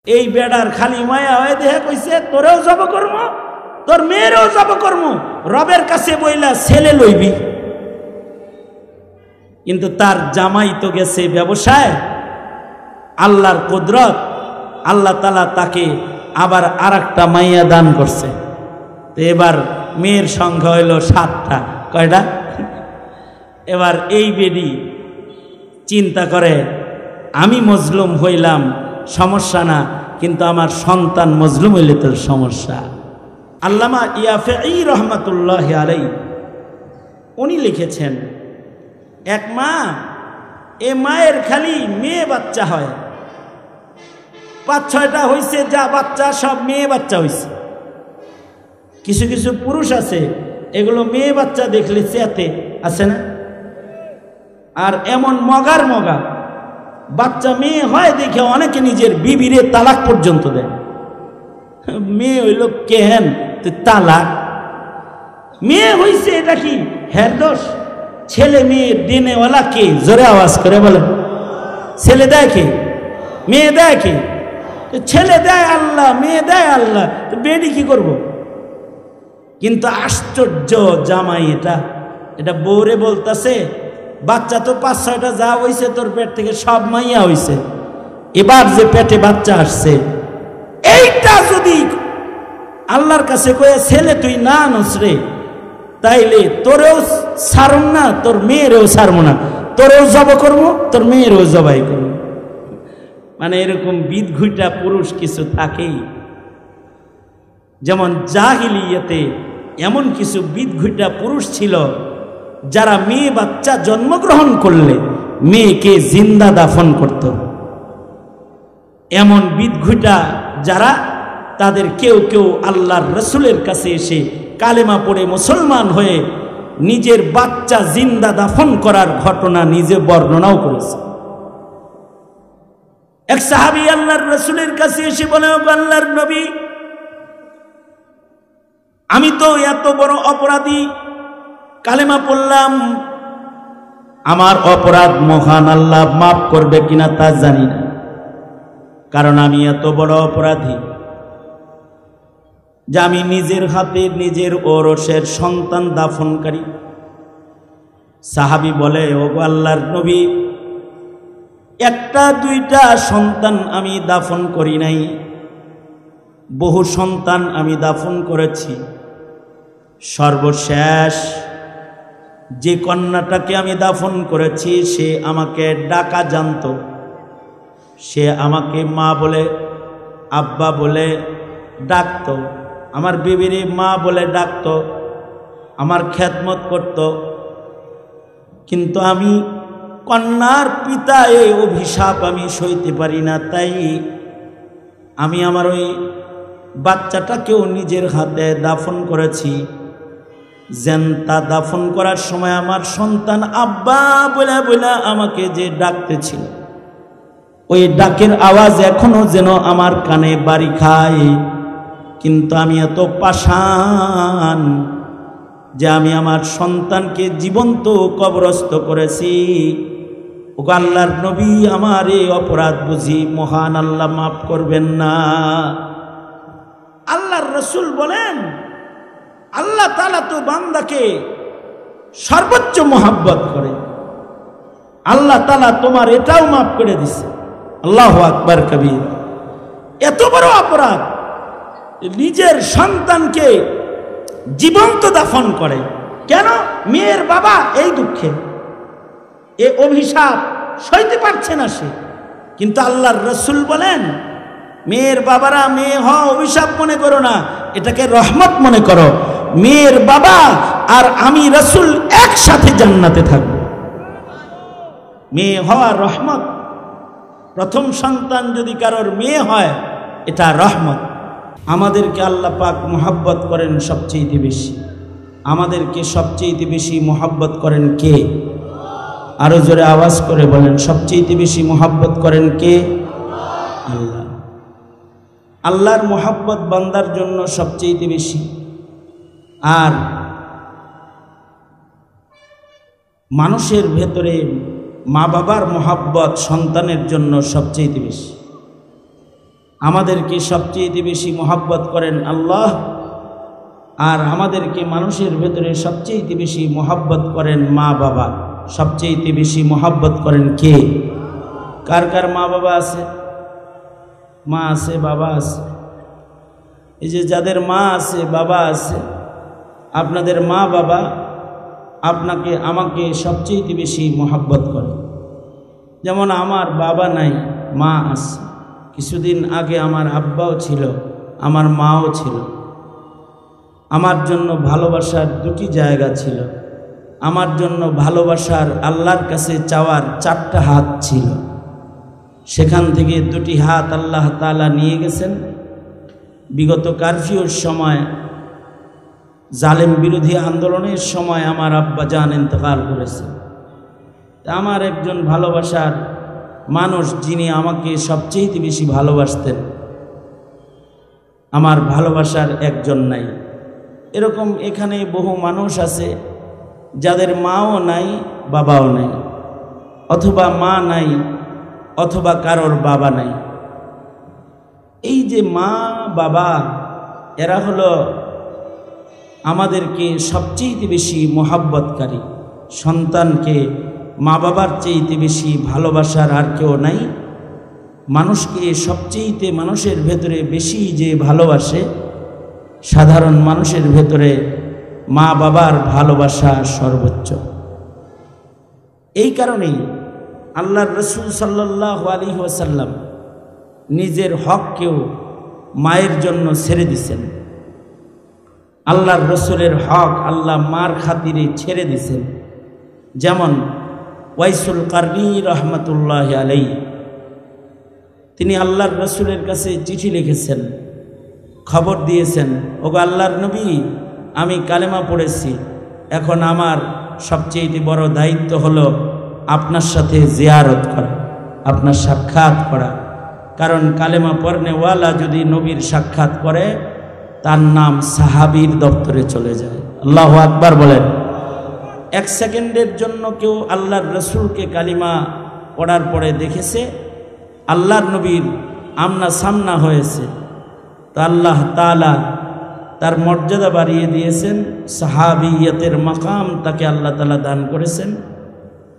এই বেড়ার খালি মায়া হয়ে দেহে কইছে তোরেও জব কর্ম তোর মেয়েরও জব কর্ম রবের কাছে বইলা ছেলে লইবি। কিন্তু তার জামাই তো গেছে ব্যবসায়। আল্লাহর কুদরত, আল্লাহ তাআলা তাকে আবার আরেকটা মাইয়া দান করছে। তো এবার মেয়ের সংখ্যা হইল 7টা। কয়টা? এবার এই বেডি চিন্তা করে আমি মজলুম হইলাম সমস্যা না, কিন্তু আমার সন্তান মজলুম হইলে তোর সমস্যা। আল্লামা ইয়াফেঈ রহমাতুল্লাহি আলাইহি উনি লিখেছেন, এক মা, এ মায়ের খালি মেয়ে বাচ্চা হয়, 5-6টা হইছে, যা বাচ্চা সব মেয়ে বাচ্চা হইছে। কিছু কিছু পুরুষ আছে এগুলো মেয়ে বাচ্চা দেখলে চেতে আছে না, আর এমন মগার মগা বাচ্চা মেয়ে হয় দেখে অনেকে নিজের বিবিরে তালাক পর্যন্ত দেয়। মেয়ে হইল কেহেন তুই তালাক? মেয়ে হইছে এটা কি হের দোষ? ছেলে মেয়ে দেনেওয়ালা কে? জোরে আওয়াজ করে বলেন। ছেলে দেয় কে? মেয়ে দেয় কে? ছেলে দেয় আল্লাহ, মেয়ে দেয় আল্লাহ, তো বেডি কি করব? কিন্তু আশ্চর্য জামাই এটা বউরে বলতেছে, বাচ্চা তো 5-6টা যা হইছে তোর পেট থেকে সব মাইয়া হইছে, এবার যে পেটে বাচ্চা আসছে এইটা যদি আল্লাহর কাছে কয়ে ছেলে তুই না আনস রে, তাইলে তোরেও ছাড়ম না, তোর মেয়েরেও ছাড়বো না, তোরেও জব করবো, তোর মেয়েরও জবাই করবো। মানে এরকম বিদঘুইটা পুরুষ কিছু থাকেই। যেমন জাহিলিয়াতে এমন কিছু বিদঘুইটা পুরুষ ছিল যারা মেয়ে বাচ্চা জন্মগ্রহণ করলে মেয়েকে জিন্দা দাফন করত। এমন বিদঘুইটা যারা, তাদের কেউ কেউ আল্লাহর রসুলের কাছে এসে কালেমা পড়ে মুসলমান হয়ে নিজের বাচ্চা জিন্দা দাফন করার ঘটনা নিজে বর্ণনাও করেছে। এক সাহাবী আল্লাহর রসুলের কাছে এসে বলে, আল্লাহর নবী, আমি তো এত বড় অপরাধী, কালেমা পড়লাম, আমার অপরাধ মহান আল্লাহ মাফ করবে কিনা তা জানি না, কারণ আমি এত বড় অপরাধী যে আমি নিজের হাতে নিজের ওরসের সন্তান দাফনকারী। সাহাবী বলে, ওগো আল্লাহর নবী, 1-2টা সন্তান আমি দাফন করি নাই, বহু সন্তান আমি দাফন করেছি। সর্বশেষ যে কন্যাটাকে আমি দাফন করেছি সে আমাকে ডাকা জানতো, সে আমাকে মা বলে আব্বা বলে ডাকতো, আমার বিবিরে মা বলে ডাকতো, আমার খেদমত করত। কিন্তু আমি কন্যার পিতা, এই অভিশাপ আমি সইতে পারি না, তাই আমি আমার ওই বাচ্চাটাকেও নিজের হাতে দাফন করেছি। জেনতা দাফন করার সময় আমার সন্তান আব্বা বলে বলে আমাকে যে ডাকতেছিল, ওই ডাকের আওয়াজ এখনো যেন আমার কানে বাড়ি খায়। কিন্তু আমি এত পাষাণ যে আমি আমার সন্তানকে জীবন্ত কবরস্থ করেছি। ও আল্লাহর নবী, আমার এই অপরাধ বুঝি মহান আল্লাহ মাফ করবেন না? আল্লাহর রসুল বলেন, আল্লাহ তাআলা তো বান্দাকে সর্বোচ্চ মহব্বত করে, আল্লাহ তাআলা তোমার এটাও মাফ করে দিছে। আল্লাহু আকবার কবীর। এত বড় অপরাধ, নিজের সন্তানকে জীবন্ত দাফন করে কেন? মেয়ের বাবা এই দুঃখে, এ অভিশাপ সইতে পারছে না সে। কিন্তু আল্লাহর রসুল বলেন, মেয়ের বাবারা মেয়ে হওয়া অভিশাপ মনে করো না, এটাকে রহমত মনে করো। মেয়ের বাবা আর আমি রসুল একসাথে জান্নাতে থাকব। মেয়ে হওয়া রহমত। প্রথম সন্তান যদি কারোর মেয়ে হয় এটা রহমত। আমাদেরকে আল্লাহ পাক মোহাব্বত করেন সবচেয়ে বেশি। আমাদেরকে সবচেয়ে বেশি মোহাব্বত করেন কে? আরো জোরে আওয়াজ করে বলেন, সবচেয়ে বেশি মোহাব্বত করেন কে? আল্লাহ। আল্লাহর মোহাব্বত বান্দার জন্য সবচেয়ে বেশি। আর মানুষের ভেতরে মা বাবার মোহাব্বত সন্তানের জন্য সবচেয়ে বেশি। আমাদেরকে সবচেয়ে বেশি মহব্বত করেন আল্লাহ, আর আমাদেরকে মানুষের ভেতরে সবচেয়ে বেশি মহব্বত করেন মা বাবা। সবচেয়ে বেশি মহব্বত করেন কে? কার কার মা বাবা আছে? মা আছে, বাবা আছে। এই যে যাদের মা আছে, বাবা আছে, আপনাদের মা বাবা আপনাকে আমাকে সবচেয়ে বেশি মহব্বত করে। যেমন আমার বাবা নাই, মা আছে। কিছুদিন আগে আমার আব্বাও ছিল, আমার মাও ছিল। আমার জন্য ভালোবাসার দুটি জায়গা ছিল। আমার জন্য ভালোবাসার আল্লাহর কাছে চাওয়ার 4টা হাত ছিল। সেখান থেকে 2টি হাত আল্লাহ তাআলা নিয়ে গেছেন। বিগত কারফিউর সময়, জালেম বিরোধী আন্দোলনের সময় আমার আব্বা জান ইন্তেকাল করেছে। আমার একজন ভালোবাসার মানুষ, যিনি আমাকে সবচেয়ে বেশি ভালোবাসতেন, আমার ভালোবাসার একজন নাই। এরকম এখানে বহু মানুষ আছে যাদের মাও নাই, বাবাও নাই, অথবা মা নাই, অথবা কারোর বাবা নাই। এই যে মা বাবা, এরা হলো আমাদেরকে সবচেয়ে বেশি মহব্বতকারী। সন্তানকে মা বাবার চেয়ে বেশি ভালোবাসার আর কেউ নাই। মানুষকে সবচেয়ে মানুষের ভেতরে বেশি যে ভালোবাসে, সাধারণ মানুষের ভেতরে মা বাবার ভালোবাসা সর্বোচ্চ। এই কারণেই আল্লাহর রাসূল সাল্লাল্লাহু আলাইহি ওয়াসাল্লাম নিজের হককেও মায়ের জন্য ছেড়ে দিয়েছেন। আল্লাহর রাসূলের হক আল্লাহ মার খাতিরে ছেড়ে দিয়েছেন। যেমন ওয়াইসুল কারনী রহমতুল্লাহ আলাইহি, তিনি আল্লাহর রাসূলের কাছে চিঠি লিখেছেন, খবর দিয়েছেন, ওগো আল্লাহর নবী, আমি কালেমা পড়েছি, এখন আমার সবচেয়ে বড় দায়িত্ব হলো আপনার সাথে জিয়ারত করা, আপনার সাক্ষাৎ করা। কারণ কালেমা পড়নেওয়ালা যদি নবীর সাক্ষাৎ করে, তার নাম সাহাবীর দপ্তরে চলে যায়। আল্লাহু আকবার বলেন। 1 সেকেন্ডের জন্য কেউ আল্লাহর রাসূলকে কালিমা পড়ার পরে দেখেছে আল্লাহর নবীর আমনা সামনা হয়েছে, তো আল্লাহ তাআলা তার মর্যাদা বাড়িয়ে দিয়েছেন। সাহাবিয়তের মাকাম তাকে আল্লাহ তাআলা দান করেছেন।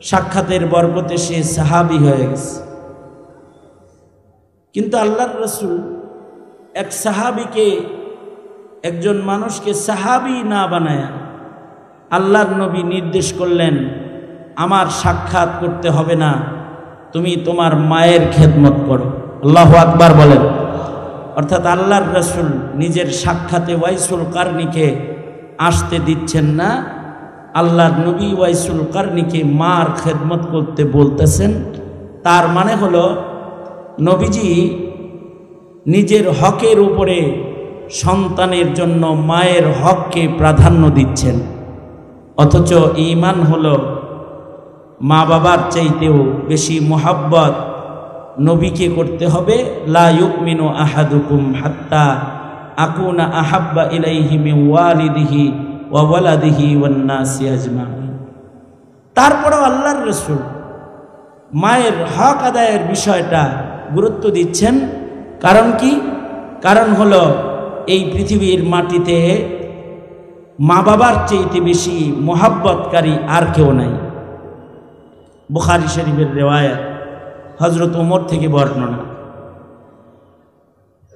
সাক্ষাতের বরকতে সে সাহাবী হয়ে গেছে। কিন্তু আল্লাহর রাসূল এক সাহাবীকে, একজন মানুষকে সাহাবী না বানায়া আল্লাহর নবী নির্দেশ করলেন, আমার সাক্ষাৎ করতে হবে না, তুমি তোমার মায়ের খেদমত করো। আল্লাহু আকবার বলেন। অর্থাৎ আল্লাহর রাসূল নিজের সাক্ষাতে ওয়াইসুল কারনীকে আসতে দিচ্ছেন না, আল্লাহর নবী ওয়াইসুল কারনীকে মার খেদমত করতে বলতেছেন। তার মানে হলো নবীজি নিজের হকের উপরে সন্তানের জন্য মায়ের হককে প্রাধান্য দিচ্ছেন। অথচ ঈমান হলো মা বাবার চাইতেও বেশি মহব্বত নবীকে করতে হবে। লা ইউমিনু আহাদুকুম হাত্তা আকুনা আহাব্বা ইলাইহি মিন ওয়ালিদিহি ওয়া ওয়ালাদিহি ওয়ান নাসি আজমাইন। তারপরেও আল্লাহর রাসূল মায়ের হক আদায়ের বিষয়টা গুরুত্ব দিচ্ছেন। কারণ কি? কারণ হলো এই পৃথিবীর মাটিতে মা বাবার চাইতে বেশি মহব্বতকারী আর কেউ নাই। বুখারী শরীফের রিওয়ায়াত, হযরত ওমর থেকে বর্ণনা।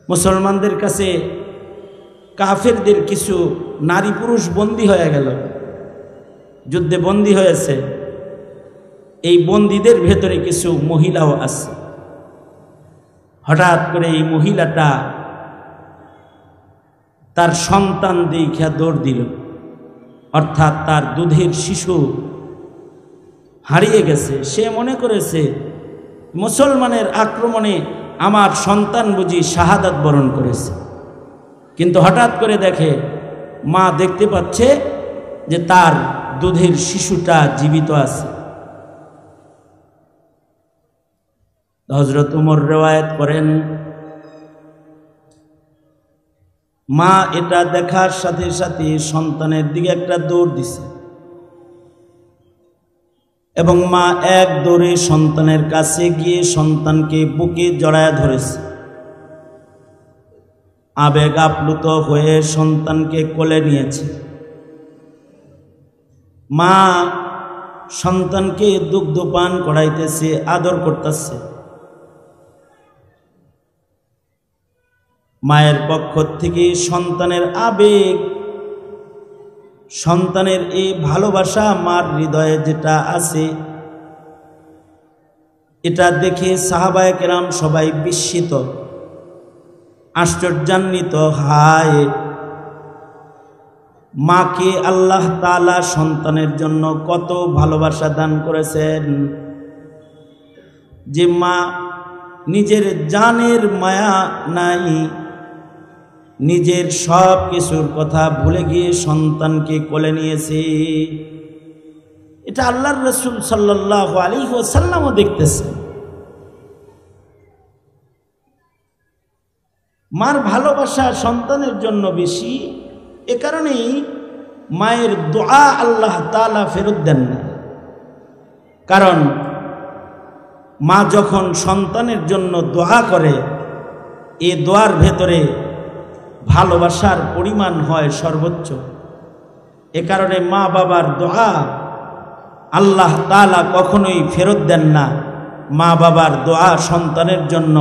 মুসলমানদের কাছে কাফেরদের কিছু নারী পুরুষ বন্দী হয়ে গেল, যুদ্ধে বন্দী হয়েছে। এই বন্দীদের ভেতরে কিছু মহিলাও আছে। হঠাৎ করে এই মহিলাটা তার সন্তান দেখা দৌড় দিল, অর্থাৎ তার দুধের শিশু হারিয়ে গেছে। সে মনে করেছে মুসলমানের আক্রমণে আমার সন্তান বুঝি শাহাদাত বরণ করেছে। কিন্তু হঠাৎ করে দেখে, মা দেখতে পাচ্ছে যে তার দুধের শিশুটা জীবিত আছে। হযরত ওমর রিওয়ায়াত করেন, মা এটা দেখার সাথে সাথে সন্তানের দিকে একটা দৌড় দিছে এবং মা এক দৌড়ে সন্তানের কাছে গিয়ে সন্তানকে বুকে জড়ায় ধরেছে। আবেগ আপ্লুত হয়ে সন্তানকে কোলে নিয়েছে। মা সন্তানকে দুগ্ধ পান করাইতেছে, আদর করতেছে। মায়ের পক্ষ থেকে সন্তানের আবেগ, সন্তানের এই ভালোবাসা মার হৃদয়ে যেটা আছে, এটা দেখে সাহাবায়ে কেরাম সবাই বিস্মিত, আশ্চর্যান্বিত। হায়, মাকে আল্লাহ তাআলা সন্তানের জন্য কত ভালোবাসা দান করেছেন, যে মা নিজের জানের মায়া নাই, নিজের সব কিছুর কথা ভুলে গিয়ে সন্তানকে কোলে নিয়েছে। এটা আল্লাহর রাসূল সাল্লাল্লাহু আলাইহি ওয়াসাল্লামও দেখতেছে। মার ভালোবাসা সন্তানের জন্য বেশি, এ কারণেই মায়ের দোয়া আল্লাহ তাআলা ফেরত দেন না। কারণ মা যখন সন্তানের জন্য দোয়া করে, এই দোয়ার ভেতরে ভালোবাসার পরিমাণ হয় সর্বোচ্চ। এ কারণে মা বাবার দোয়া আল্লাহ তাআলা কখনোই ফেরত দেন না। মা বাবার দোয়া সন্তানের জন্য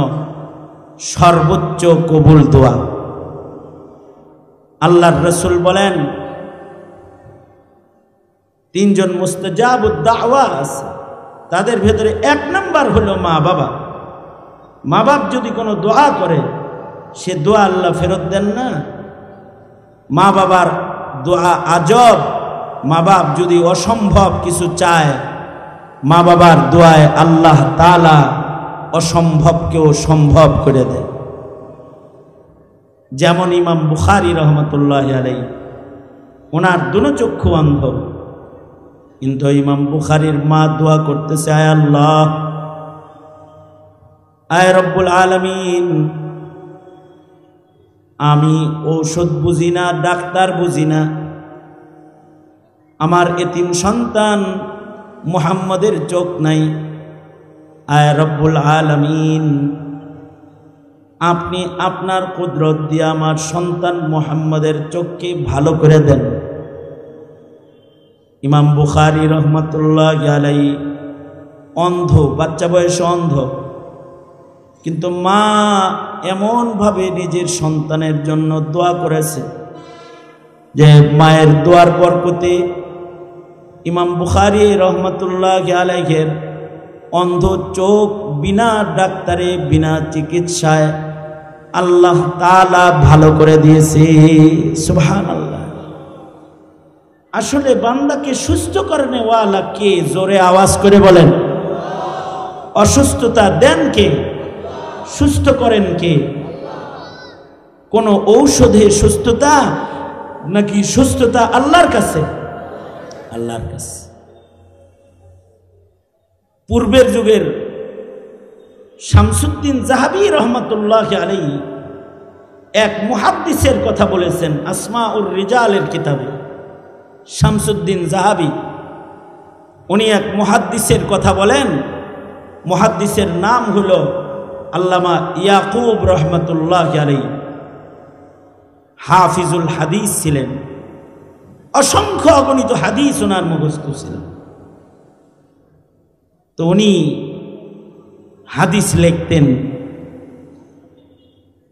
সর্বোচ্চ কবুল দোয়া। আল্লাহর রাসূল বলেন, তিনজন মুস্তাজাবুদ দাওয়া আছে, তাদের ভেতরে এক নাম্বার হলো মা বাবা। মা বাপ যদি কোনো দোয়া করে, সে দোয়া আল্লাহ ফেরত দেন না। মা বাবার দোয়া আজব। মা বাপ যদি অসম্ভব কিছু চায়, মা বাবার দোয়ায় আল্লাহ তাআলা অসম্ভবকেও সম্ভব করে দেয়। যেমন ইমাম বুখারী রহমতুল্লাহি আলাইহি, ওনার দুনো চক্ষু অন্ধ, কিন্তু ইমাম বুখারীর মা দোয়া করতেছে, আয় আল্লাহ, আয় রব্বুল আলামিন, আমি ঔষধ বুঝি না, ডাক্তার বুঝি না, আমার এতিম সন্তান মুহাম্মদের চোখ নাই, আয় রব্বুল আলামিন, আপনি আপনার কুদরত দিয়ে আমার সন্তান মুহাম্মদের চোখকে ভালো করে দেন। ইমাম বুখারী রহমতুল্লাহি আলাইহি অন্ধ, বাচ্চা বয়সে অন্ধ, কিন্তু মা এমনভাবে নিজের সন্তানের জন্য দোয়া করেছে যে মায়ের দোয়ার বরকতে ইমাম বুখারী রহমতুল্লাহি আলাইহির অন্ধ চোখ বিনা ডাক্তারে, বিনা চিকিৎসায় আল্লাহ তাআলা ভালো করে দিয়েছে। সুবহানাল্লাহ। আসলে বান্দাকে সুস্থ করেন ওয়ালা কে? জোরে আওয়াজ করে বলেন। অসুস্থতা দেন কে? সুস্থ করেন কে? কোন ঔষধে সুস্থতা নাকি সুস্থতা আল্লাহর কাছে? আল্লাহর কাছে। পূর্বের যুগের শামসুদ্দিন যাহাবী রহমতুল্লাহি আলাইহি এক মুহাদ্দিসের কথা বলেছেন আসমাউর রিজালের কিতাবে। শামসুদ্দিন যাহাবী উনি এক মুহাদ্দিসের কথা বলেন। মুহাদ্দিসের নাম হলো আল্লামা ইয়াকুব রহমতুল্লাহি আলাইহি। হাফিজুল হাদিস ছিলেন, অসংখ্য অগণিত হাদিস ওনার মুখস্থ ছিল। তো উনি হাদিস লিখতেন।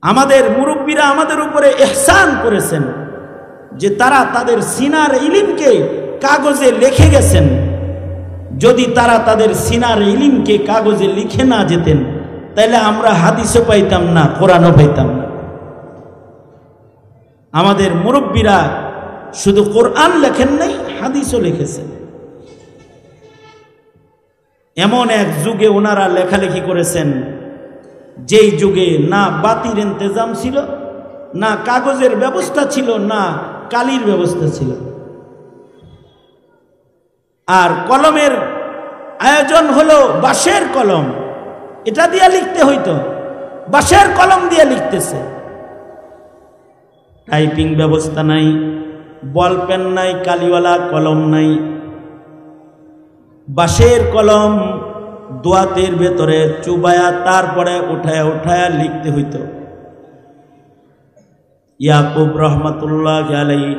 আমাদের মুরব্বীরা আমাদের উপরে ইহসান করেছেন যে তারা তাদের সিনার ইলমকে কাগজে লিখে গেছেন। যদি তারা তাদের সিনার ইলমকে কাগজে লিখে না যেতেন, তাহলে আমরা হাদিসও পাইতাম না, কোরআনও পাইতাম না। আমাদের মুরব্বীরা শুধু কোরআন লেখেন নাই, হাদিসও লিখেছেন। এমন এক যুগে ওনারা লেখালেখি করেছেন যেই যুগে না বাতির ইন্তেজাম ছিল, না কাগজের ব্যবস্থা ছিল, না কালির ব্যবস্থা ছিল। আর কলমের আয়োজন হলো বাঁশের কলম, এটা দিয়ে লিখতে হইতো, বাঁশের কলম দিয়ে লিখতেছে। টাইপিং ব্যবস্থা নাই, বল পেন নাই, কালিওয়ালা কলম নাই, বাঁশের কলম দোয়াতের ভেতরে চুবায়া তারপরে উঠায়া উঠায়া লিখতে হইতো। ইয়াকুব রহমতুল্লাহ আলাইহি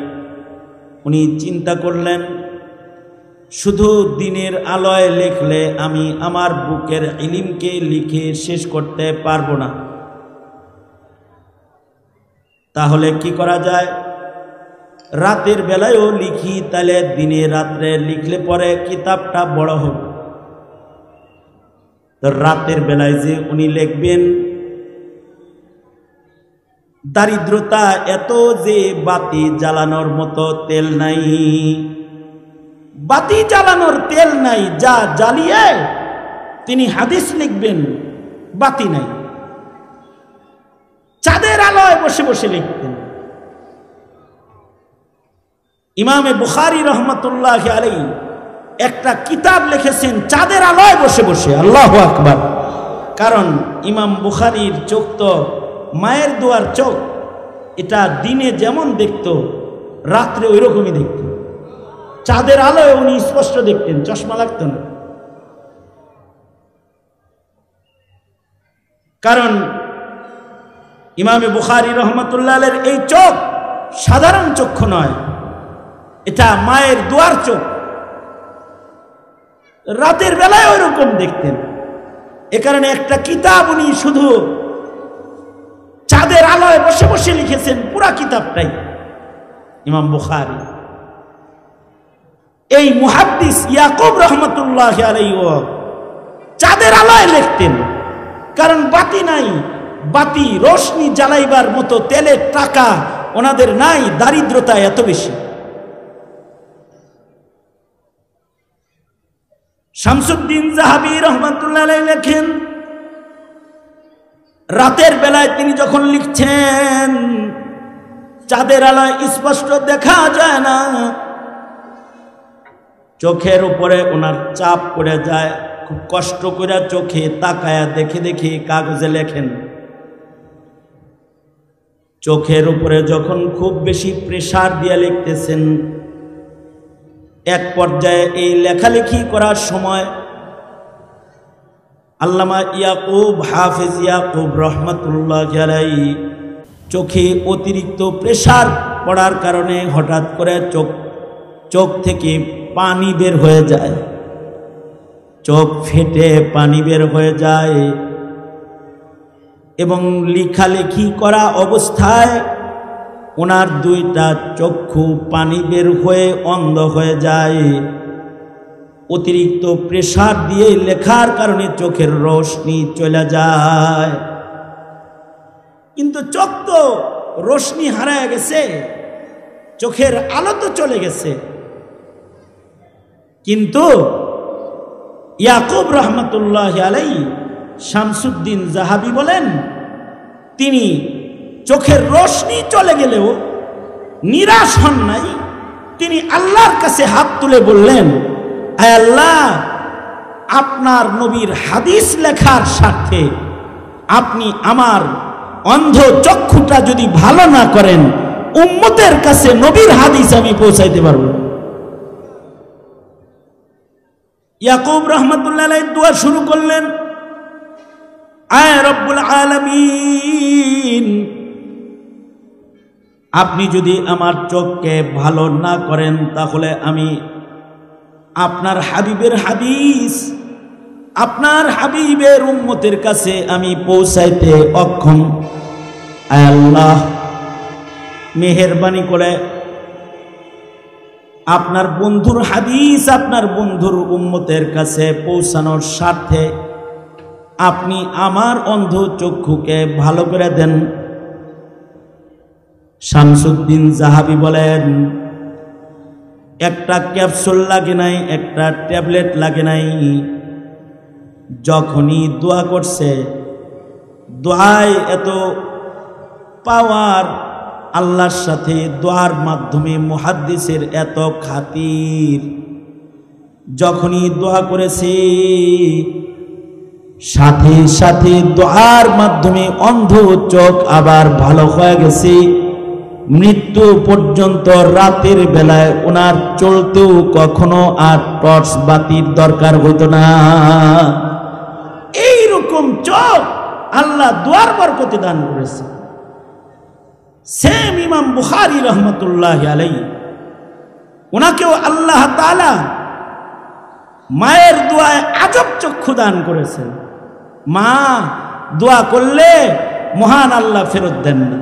উনি চিন্তা করলেন, শুধু দিনের আলোয় লিখলে আমি আমার বুকের ইলমকে লিখে শেষ করতে পারবো না। তাহলে কি করা যায়? রাতের বেলায়ও লিখি, তাহলে দিনে রাত্রে লিখলে পরে কিতাবটা বড় হবে। তো রাতের বেলায় যে উনি লিখবেন, দারিদ্রতা এত যে বাতি জ্বালানোর মতো তেল নাই, বাতি জ্বালানোর তেল নাই, যা জ্বালিয়ে তিনি হাদিস লিখবেন, বাতি নাই, চাঁদের আলোয় বসে বসে লিখতেন। ইমামে বুখারী রহমতুল্লাহ আলাইহি একটা কিতাব লিখেছেন চাঁদের আলোয় বসে বসে। আল্লাহু আকবার। কারণ ইমাম বুখারীর চোখ তো মায়ের দোয়ার চোখ, এটা দিনে যেমন দেখত রাত্রে ওই রকমই দেখত। চাঁদের আলোয় উনি স্পষ্ট দেখতেন, চশমা লাগতো না। কারণ ইমামে বুখারী রহমতুল্লাহ আলাইহির এই চোখ সাধারণ চক্ষু নয়, এটা মায়ের দোয়ার চোখ। রাতের বেলায় ওই রকম দেখতেন। এ কারণে একটা কিতাব উনি শুধু চাঁদের আলোয় বসে বসে লিখেছেন, পুরা কিতাবটাই ইমাম বুখারী। এই মুহাদ্দিস ইয়াকুব রহমতুল্লাহ আলাইহি চাঁদের আলোয় লিখতেন, কারণ বাতি নাই, বাতি রোশনি জ্বালাইবার মতো তেলের টাকা ওনাদের নাই, দারিদ্রতা এত বেশি। শামসুদ্দিন যাহাবী রহমাতুল্লাহ আলাইহি লেখেন, রাতের বেলায় তিনি যখন লিখছেন চাঁদের আলোয় স্পষ্ট দেখা যায় না, চোখের উপরে ওনার চাপ পড়ে যায়, খুব কষ্ট করে চোখে তাকায়া দেখে দেখে কাগজে লেখেন। চোখের উপরে যখন খুব বেশি প্রেসার দিয়ে লিখতেছেন, এক পর্যায়ে এই লেখালেখি করার সময় আল্লামা ইয়াকুব, হাফেজ ইয়াকুব রহমতুল্লাহ আলাইহি চোখে অতিরিক্ত প্রেসার পড়ার কারণে হঠাৎ করে চোখ থেকে পানি বের হয়ে যায়, চোখ ফেটে পানি বের হয়ে যায়, এবং লেখালেখি করা অবস্থায় ওনার দুইটা চক্ষু পানি বের হয়ে অন্ধ হয়ে যায়। অতিরিক্ত প্রেসার দিয়ে লেখার কারণে চোখের রোশনি চলে যায়। কিন্তু চোখ তো রোশনি হারায় গেছে, চোখের আলো তো চলে গেছে। কিন্তু ইয়াকুব রহমতুল্লাহ আলাইহি শামসুদ্দিন যাহাবী বলেন, তিনি চোখের রোশনি চলে গেলেও নিরাশ হন নাই। তিনি আল্লাহর কাছে হাত তুলে বললেন, আয় আল্লাহ, আপনার নবীর হাদিস লেখার স্বার্থে আপনি আমার অন্ধ চক্ষুটা যদি ভালো না করেন, উম্মতের কাছে নবীর হাদিস আমি পৌঁছাইতে পারব। ইয়াকুব রহমতুল্লাহ আলাইহি দোয়া শুরু করলেন, আয় রব্বুল আলামিন, আপনি যদি আমার চোখকে ভালো না করেন, তাহলে আমি আপনার হাবিবের হাদিস, আপনার হাবিবের উম্মতের কাছে আমি পৌঁছাইতে অক্ষম। আয় আল্লাহ, মেহেরবানি করে আপনার বন্ধুর হাদিস আপনার বন্ধুর উম্মতের কাছে পৌঁছানোর স্বার্থে আপনি আমার অন্ধ চক্ষুকে ভালো করে দেন। শামসুদ্দিন যাহাবী বলেন, একটা ক্যাপসুল লাগে নাই, একটা ট্যাবলেট লাগে নাই, যখনই দোয়া করছে, দোয়ায় এত পাওয়ার, আল্লাহর সাথে দোয়ার মাধ্যমে মুহাদ্দিসের এত খাতির, যখনই দোয়া করেছে সাথে সাথে দোয়ার মাধ্যমে অন্ধ চোখ আবার ভালো হয়ে গেছে। মৃত্যু পর্যন্ত রাতের বেলায় ওনার চলতেও কখনো আর টর্চ বাতির দরকার হতো না। এইরকম চোখ আল্লাহ দোয়ার বরকতে দান করেছে। সেম ইমাম বুখারী রহমতুল্লাহ আলাইহি, ওনাকেও আল্লাহ তাআলা মায়ের দোয়ায় আজব চক্ষু দান করেছেন। মা দোয়া করলে মহান আল্লাহ ফেরত দেন না।